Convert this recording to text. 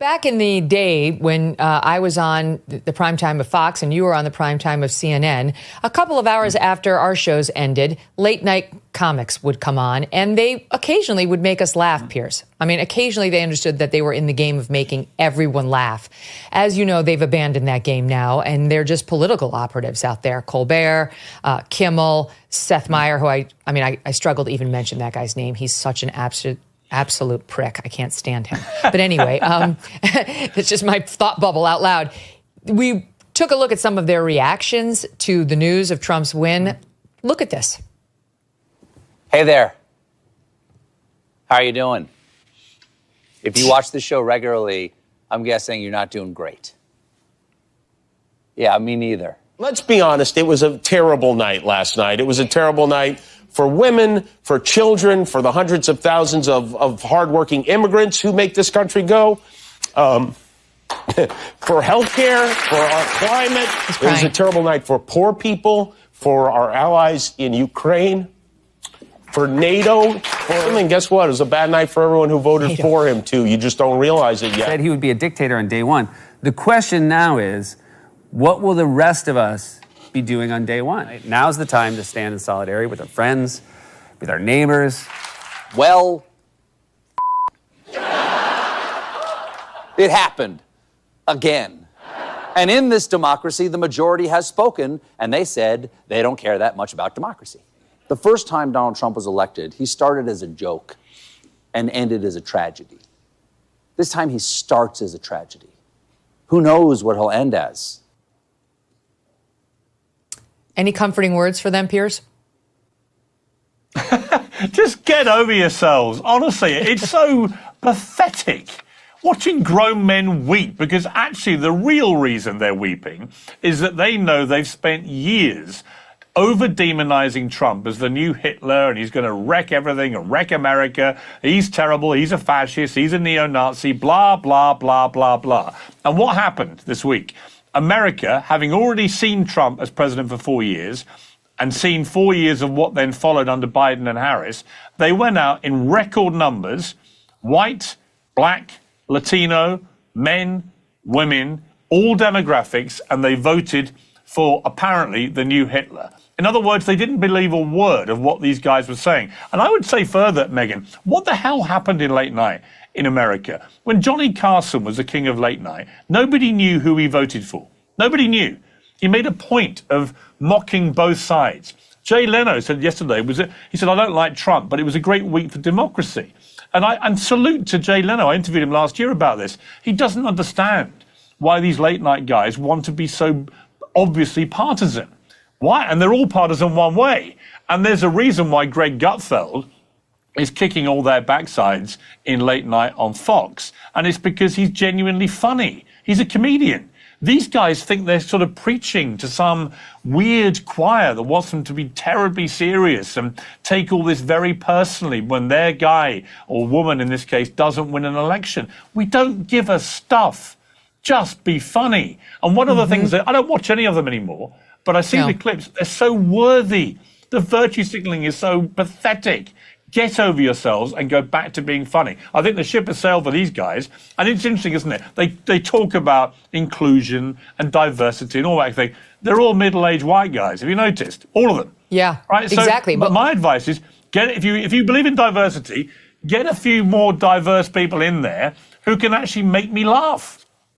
Back in the day when I was on the primetime of Fox and you were on the primetime of CNN, a couple of hours after our shows ended, late night comics would come on, and they occasionally would make us laugh, Piers. I mean, occasionally they understood that they were in the game of making everyone laugh. As you know, they've abandoned that game now, and they're just political operatives out there. Colbert, Kimmel, Seth Myers, who I struggle to even mention that guy's name. He's such an absolute prick. I can't stand him. But anyway, it's just my thought bubble out loud. We took a look at some of their reactions to the news of Trump's win. Look at this. Hey there. How are you doing? If you watch the show regularly, I'm guessing you're not doing great. Yeah, me neither. Let's be honest, it was a terrible night last night. It was a terrible night for women, for children, for the hundreds of thousands of hardworking immigrants who make this country go, for healthcare, for our climate. It was a terrible night for poor people, for our allies in Ukraine, for NATO. And guess what? It was a bad night for everyone who voted for him, too. You just don't realize it yet. Said he would be a dictator on day one. The question now is, what will the rest of us be doing on day one? Right? Now's the time to stand in solidarity with our friends, with our neighbors. Well, it happened again. And in this democracy, the majority has spoken, and they said they don't care that much about democracy. The first time Donald Trump was elected, he started as a joke and ended as a tragedy. This time he starts as a tragedy. Who knows what he'll end as? Any comforting words for them, Piers? Just get over yourselves. Honestly, it's so pathetic watching grown men weep, because actually the real reason they're weeping is that they know they've spent years over-demonizing Trump as the new Hitler, and he's going to wreck everything and wreck America. He's terrible. He's a fascist. He's a neo-Nazi, blah, blah, blah, blah, blah. And what happened this week? America, having already seen Trump as president for 4 years and seen 4 years of what then followed under Biden and Harris, they went out in record numbers, white, black, Latino, men, women, all demographics, and they voted for apparently the new Hitler. In other words, they didn't believe a word of what these guys were saying. And I would say further, Megyn, what the hell happened in late night in America? When Johnny Carson was the king of late night, nobody knew who he voted for. Nobody knew. He made a point of mocking both sides. Jay Leno said yesterday, he said, I don't like Trump, but it was a great week for democracy. And salute to Jay Leno. I interviewed him last year about this. He doesn't understand why these late night guys want to be so obviously partisan. Why? And they're all partisan one way. And there's a reason why Greg Gutfeld is kicking all their backsides in late night on Fox. And it's because he's genuinely funny. He's a comedian. These guys think they're sort of preaching to some weird choir that wants them to be terribly serious and take all this very personally when their guy or woman in this case doesn't win an election. We don't give a stuff. Just be funny. And one of the things that I don't watch any of them anymore, but I see the clips. They're so worthy. The virtue signaling is so pathetic. Get over yourselves and go back to being funny. I think the ship has sailed for these guys. And it's interesting, isn't it? They talk about inclusion and diversity and all that thing. They're all middle-aged white guys. Have you noticed? All of them. Yeah, right? So, exactly. But my advice is, if you believe in diversity, get a few more diverse people in there who can actually make me laugh.